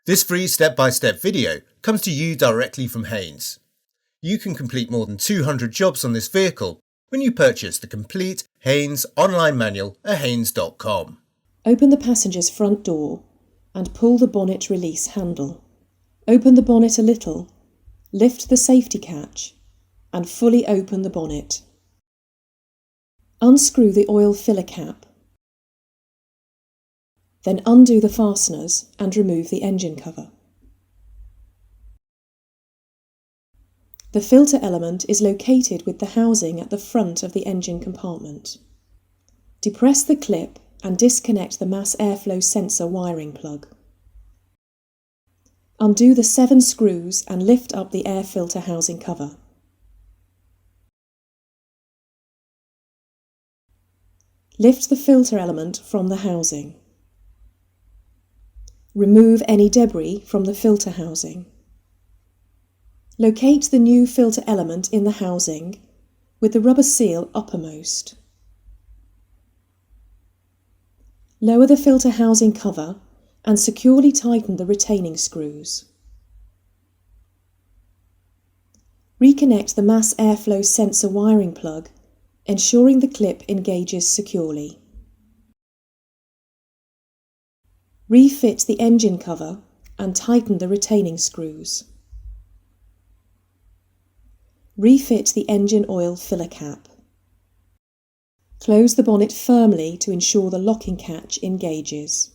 This free step-by-step video comes to you directly from Haynes. You can complete more than 200 jobs on this vehicle when you purchase the complete Haynes online manual at haynes.com. Open the passenger's front door and pull the bonnet release handle. Open the bonnet a little, lift the safety catch and fully open the bonnet. Unscrew the oil filler cap. Then undo the fasteners and remove the engine cover. The filter element is located with the housing at the front of the engine compartment. Depress the clip and disconnect the mass airflow sensor wiring plug. Undo the 7 screws and lift up the air filter housing cover. Lift the filter element from the housing. Remove any debris from the filter housing. Locate the new filter element in the housing with the rubber seal uppermost. Lower the filter housing cover and securely tighten the retaining screws. Reconnect the mass airflow sensor wiring plug, ensuring the clip engages securely. Refit the engine cover and tighten the retaining screws. Refit the engine oil filler cap. Close the bonnet firmly to ensure the locking catch engages.